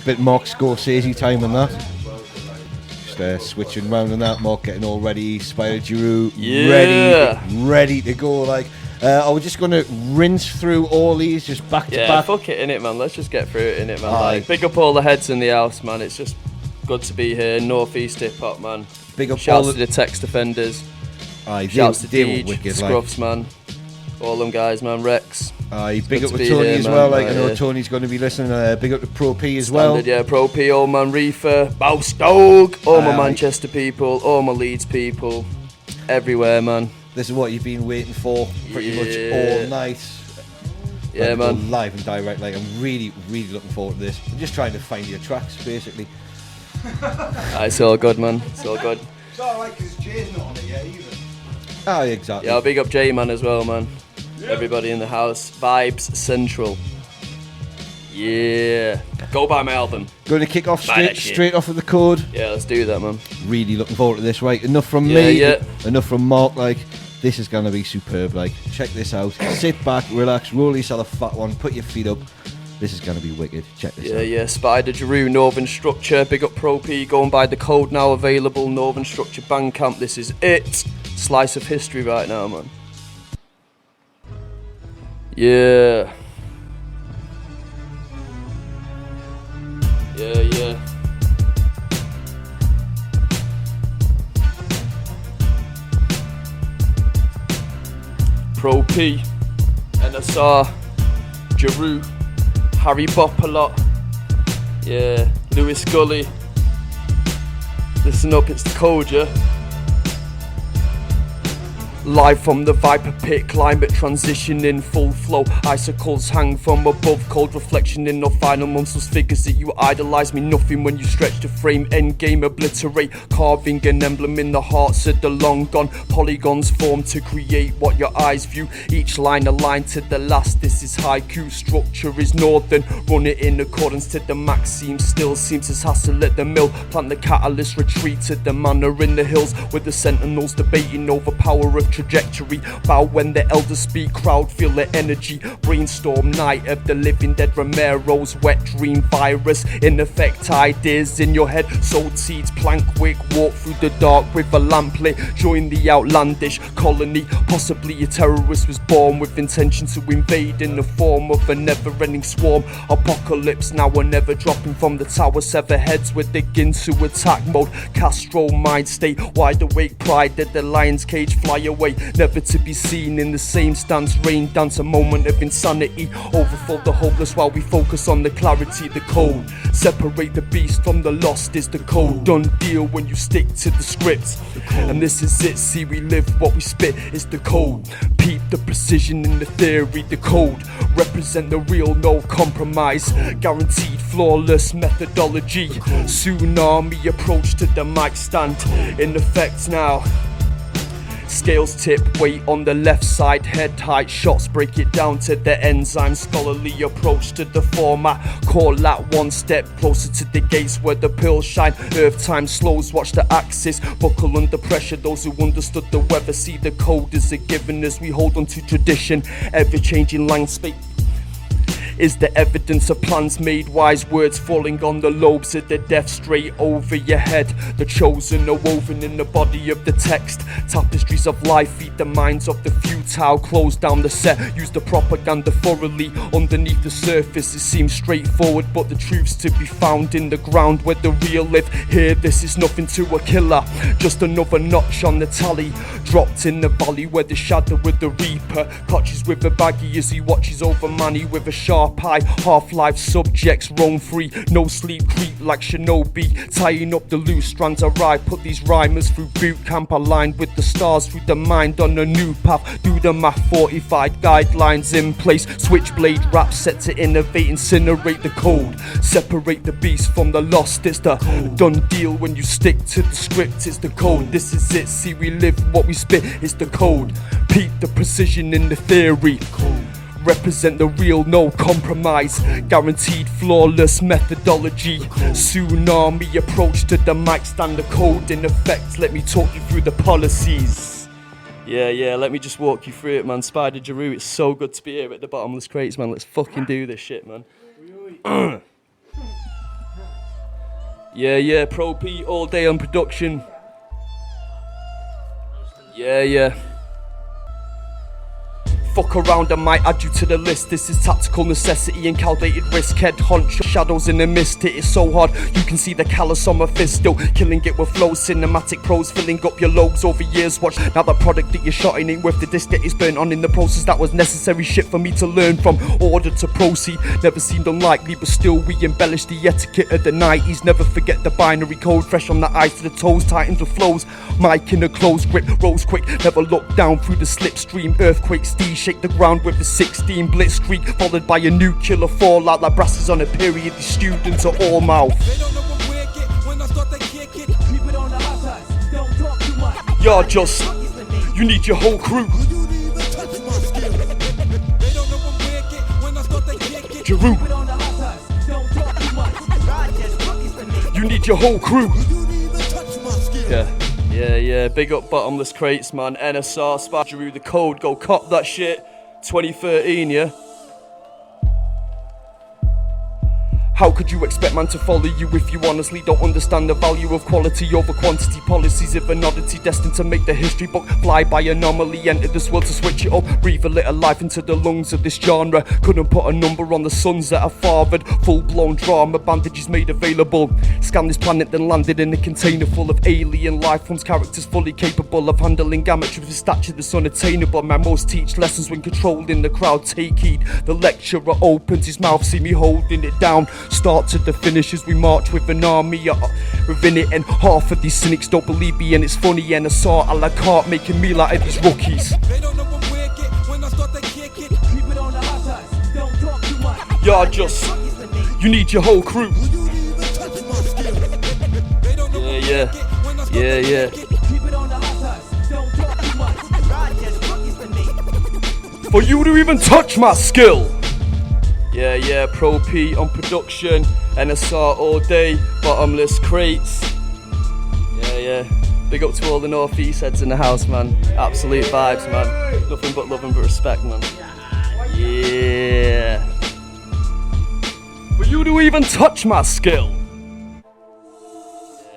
Bit Mark Scorsese time on that. Just switching round on that. Mark getting all ready. Spider Jaroo ready to go. Like, are we just going to rinse through all these just back to back? Yeah, fuck it, innit, man. Let's just get through it, innit, man. Like, big up all the heads in the house, man. It's just good to be here. North East Hip Hop, man. Big up Shouts all to the text offenders. Shouts to Deej, Scruffs, man. All them guys, man. Rex. Big up to Tony as well. Like, I know Tony's going to be listening. Big up to Pro P as well. Yeah, Pro P, all man Reefer, Bouse Dog, all my Manchester people, all my Leeds people, everywhere, man. This is what you've been waiting for pretty much all night. Yeah, man. Live and direct. Like, I'm really, really looking forward to this. I'm just trying to find your tracks, basically. It's all good, man. It's all good. It's alright because Jay's not on it yet either. Exactly. Yeah, I'll big up J man as well, man. Yeah. Everybody in the house. Vibes Central. Yeah. Go buy my album. Going to kick off straight off of the code. Yeah, let's do that, man. Really looking forward to this. Right, enough from me. Enough from Mark. Like, this is going to be superb. Like, check this out. Sit back, relax, roll yourself a fat one, put your feet up. This is going to be wicked. Check this out. Yeah. Spider Jaroo, Northern Structure. Big up Pro P. Go and buy the code now available. Northern Structure Bandcamp. This is it. Slice of history right now, man. Yeah. Pro P, NSR, Jaroo, Harry Bopalot, Lewis Gully. Listen up, it's the code, yeah? Live from the Viper Pit, climate transition in full flow. Icicles hang from above, cold reflection in no final monstrous figures that you idolize. Mean nothing when you stretch the frame, endgame obliterate. Carving an emblem in the hearts of the long gone. Polygons form to create what your eyes view. Each line aligned to the last, this is haiku. Structure is northern, run it in accordance to the maxim. Still seems as hassle at the mill. Plant the catalyst, retreat to the manor in the hills. With the sentinels debating over power of trajectory. Bow when the elders speak, crowd feel the energy. Brainstorm night of the living dead. Romero's wet dream virus. In effect, ideas in your head. Sowed seeds, plank wick. Walk through the dark with a lamp lit. Join the outlandish colony. Possibly a terrorist was born with intention to invade in the form of a never-ending swarm. Apocalypse now or never, dropping from the tower. Sever heads with begin to attack mode. Castro mind state, wide awake pride that the lion's cage fly away. Never to be seen in the same stance. Rain dance, a moment of insanity. Overflow the hopeless while we focus on the clarity. The code, separate the beast from the lost is the code. Done deal when you stick to the script. And this is it, see we live what we spit is the code. Peep the precision in the theory, the code. Represent the real, no compromise. Guaranteed flawless methodology. Tsunami approach to the mic stand. In effect now. Scales tip, weight on the left side, head height, shots break it down to the enzyme. Scholarly approach to the format, call that one step closer to the gates where the pills shine. Earth time slows, watch the axis, buckle under pressure. Those who understood the weather see the code as a given as we hold on to tradition. Ever changing landscape is the evidence of plans made wise, words falling on the lobes of the deaf straight over your head. The chosen are woven in the body of the text. Tapestries of life feed the minds of the futile. Close down the set, use the propaganda thoroughly. Underneath the surface it seems straightforward, but the truth's to be found in the ground where the real live. Here this is nothing to a killer, just another notch on the tally. Dropped in the valley where the shadow of the reaper clutches with a baggie as he watches over Manny with a sharp eye. Half-life subjects roam free, no sleep creep like shinobi. Tying up the loose strands arrive, put these rhymers through boot camp. Aligned with the stars through the mind on a new path. Do the math, fortified guidelines in place. Switchblade rap set to innovate, incinerate the code. Separate the beast from the lost, it's the done deal when you stick to the script. It's the code, this is it, see we live what we spit. It's the code, peep the precision in the theory. Represent the real, no compromise. Guaranteed flawless methodology. Tsunami approach to the mic stand, the code in effect. Let me talk you through the policies. Yeah, let me just walk you through it, man. Spider Jaroo, it's so good to be here at the Bottomless Crates, man. Let's fucking do this shit, man. Yeah, Pro P all day on production. Yeah. Fuck around, I might add you to the list. This is tactical necessity and calculated risk. Head hunch, shadows in the mist. It is so hard, you can see the callus on my fist. Still killing it with flows, cinematic pros, filling up your lobes over years. Watch now the product that you're shotting ain't worth the disc that is burnt on in the process. That was necessary shit for me to learn from. Order to proceed, never seemed unlikely, but still we embellish the etiquette of the 90s. Never forget the binary code, fresh on the eyes to the toes, tightens the flows. Mic in a close grip, rose quick, never look down through the slipstream. Earthquake, Steve shake the ground with the 16 blitzkrieg, followed by a nuclear fallout like brasses on a period. The students are all mouth. You're just, you need your whole crew. Jaroo, you need your whole crew. Yeah, big up Bottomless Crates, man. NSR, Spy Jaroo, the code, go cop that shit. 2013, yeah? How could you expect man to follow you if you honestly don't understand the value of quality over quantity? Policies of an oddity destined to make the history book fly by anomaly. Enter this world to switch it up, breathe a little life into the lungs of this genre. Couldn't put a number on the sons that have fathered. Full-blown drama, bandages made available. Scanned this planet then landed in a container full of alien life forms. Characters fully capable of handling geometry with a stature that's unattainable. Man, most teach lessons when controlling the crowd. Take heed, the lecturer opens his mouth, see me holding it down. Start to the finish as we march with an army within it, and half of these cynics don't believe me, and it's funny. And I saw a la carte making meal out of these rookies. You're just, you need your whole crew. Yeah. For you to even touch my skill. Yeah, Pro P on production, NSR all day, Bottomless Crates. Yeah. Big up to all the North East heads in the house, man. Absolute vibes, man. Nothing but love and but respect, man. Yeah. For you to even touch my skill.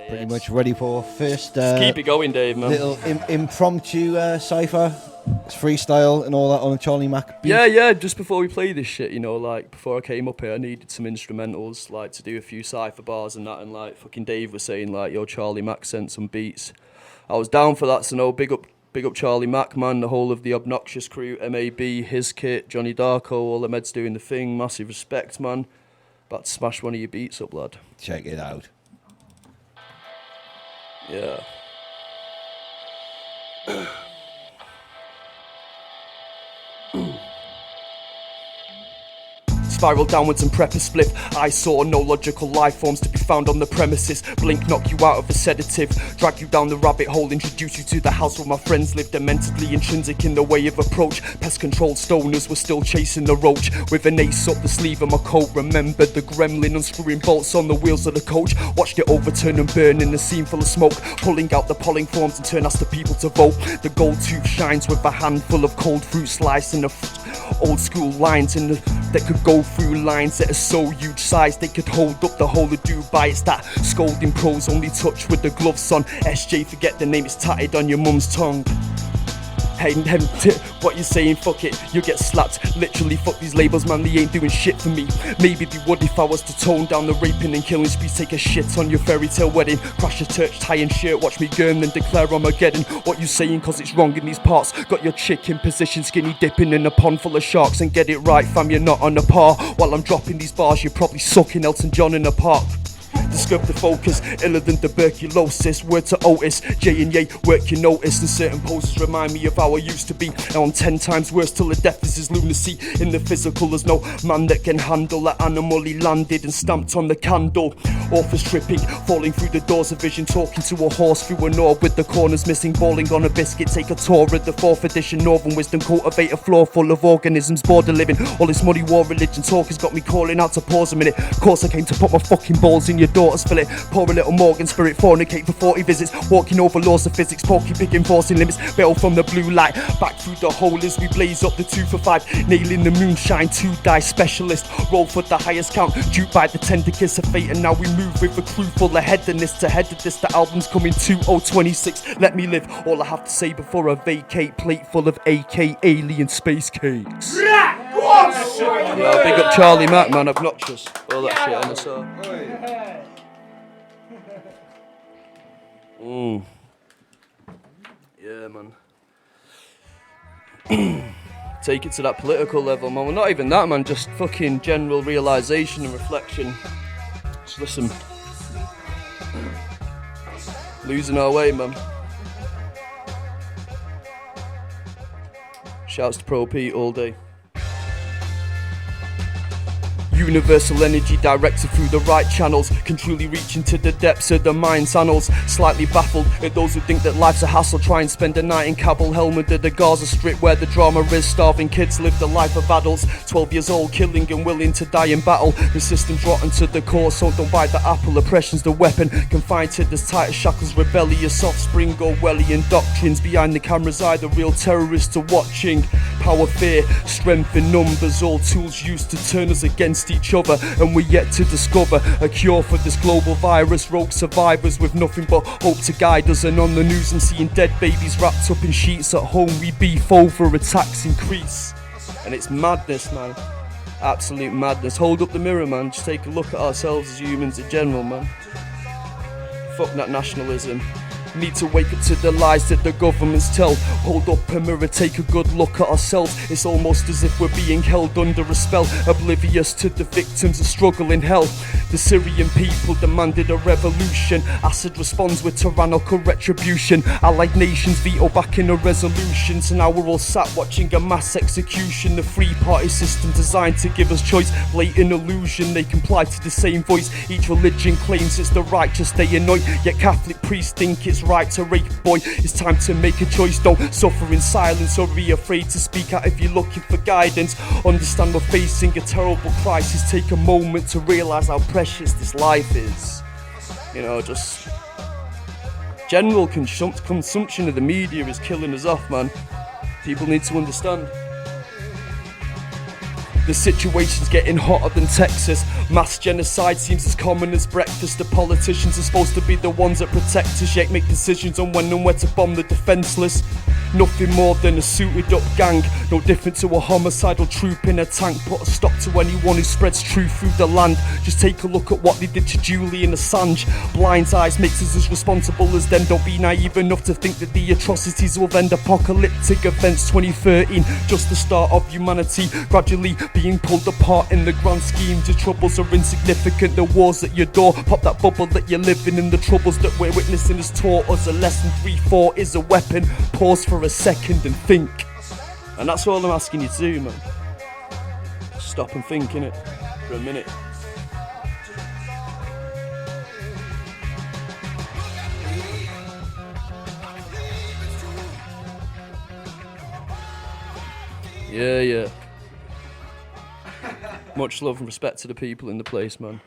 Pretty much ready for first Just keep it going, Dave, man. little impromptu cypher. It's freestyle and all that on a Charlie Mac beat. Yeah, just before we play this shit, you know, like, before I came up here, I needed some instrumentals, like, to do a few cypher bars and that, and, like, fucking Dave was saying, like, yo, Charlie Mac sent some beats. I was down for that, so no, big up Charlie Mac, man, the whole of the Obnoxious crew, MAB, his kit, Johnny Darko, all the meds doing the thing, massive respect, man. About to smash one of your beats up, lad. Check it out. Yeah. Spiral downwards and prep a spliff. I saw no logical life forms to be found on the premises. Blink, knock you out of a sedative. Drag you down the rabbit hole, introduce you to the house where my friends lived. Dementedly intrinsic in the way of approach. Pest controlled stoners were still chasing the roach. With an ace up the sleeve of my coat. Remembered the gremlin unscrewing bolts on the wheels of the coach. Watched it overturn and burn in a scene full of smoke. Pulling out the polling forms and turn us the people to vote. The gold tooth shines with a handful of cold fruit slicing old school lines in that could go through lines that are so huge size they could hold up the whole of Dubai. It's that scolding pros only touch with the gloves on. SJ, forget the name, it's tatted on your mum's tongue. Hey, what you saying, fuck it, you get slapped. Literally, fuck these labels, man, they ain't doing shit for me. Maybe they would if I was to tone down the raping and killing sprees. Take a shit on your fairy tale wedding. Crash a church, tie and shirt, watch me gurn, then declare Armageddon. What you saying, cause it's wrong in these parts. Got your chick in position, skinny dipping in a pond full of sharks. And get it right, fam, you're not on a par. While I'm dropping these bars, you're probably sucking Elton John in a park. Discover the focus, iller than tuberculosis. Word to Otis, J and Ye, work your notice. And certain poses remind me of how I used to be. Now I'm 10 times worse till the death is his lunacy. In the physical, there's no man that can handle that animal he landed and stamped on the candle. Authors tripping, falling through the doors of vision. Talking to a horse through an orb with the corners missing. Balling on a biscuit, take a tour of the 4th edition. Northern wisdom, cultivate a floor full of organisms. Border living, all this money, war, religion talk has got me calling out to pause a minute. Of course I came to put my fucking balls in your door. daughters fill it. Pour a little Morgan spirit, fornicate for 40 visits. Walking over laws of physics, porky picking, forcing limits. Bail from the blue light, back through the hole as we blaze up the 2 for 5. Nailing the moonshine, 2 die specialist. Roll for the highest count, duped by the tender kiss of fate. And now we move with a crew full of headedness. To head of this, the album's coming 2026. Let me live, all I have to say before I vacate. Plate full of AK alien space cakes. Yeah, big up Charlie Mack, man, obnoxious. All that shit on the song. Yeah, man. Take it to that political level, man. Well, not even that, man. Just fucking general realisation and reflection. Just listen. Losing our way, man. Shouts to Pro Pete all day. Universal energy directed through the right channels, can truly reach into the depths of the mind's annals. Slightly baffled at those who think that life's a hassle. Try and spend a night in Kabul, helmet at the Gaza Strip, where the drama is. Starving kids live the life of adults. 12 years old, killing and willing to die in battle. The system's rotten to the core, so don't bite the apple. Oppression's the weapon, confined to the tight shackles. Rebellious offspring, Orwellian doctrines. Behind the camera's eye, the real terrorists are watching. Power, fear, strength in numbers, all tools used to turn us against each other. And we're yet to discover a cure for this global virus. Rogue survivors with nothing but hope to guide us. And on the news I'm seeing dead babies wrapped up in sheets. At home we beef over, attacks increase. And it's madness, man. Absolute madness. Hold up the mirror, man. Just take a look at ourselves as humans in general, man. Fuck that nationalism. Need to wake up to the lies that the governments tell. Hold up a mirror, take a good look at ourselves. It's almost as if we're being held under a spell, oblivious to the victims of struggle in hell. The Syrian people demanded a revolution. Assad responds with tyrannical retribution. Allied nations veto back in a resolution. So now we're all sat watching a mass execution. The three-party system designed to give us choice. Blatant illusion, they comply to the same voice. Each religion claims it's the right to stay annoyed, yet Catholic priests think it's right to rape. Boy, it's time to make a choice. Don't suffer in silence or be afraid to speak out if you're looking for guidance. Understand we're facing a terrible crisis. Take a moment to realise how precious this life is. You know, just general consumption of the media is killing us off, man. People need to understand. The situation's getting hotter than Texas. Mass genocide seems as common as breakfast. The politicians are supposed to be the ones that protect us, yet make decisions on when and where to bomb the defenceless. Nothing more than a suited up gang, no different to a homicidal troop in a tank. Put a stop to anyone who spreads truth through the land. Just take a look at what they did to Julian Assange. Blind eyes makes us as responsible as them. Don't be naive enough to think that the atrocities will end. Apocalyptic events 2013, just the start of humanity gradually being pulled apart in the grand scheme. Your troubles are insignificant, the wars at your door. Pop that bubble that you're living in. The troubles that we're witnessing has taught us a lesson. 3-4 is a weapon. Pause for a second and think. And that's all I'm asking you to do, man. Stop and think, innit? For a minute. Yeah. Much love and respect to the people in the place, man.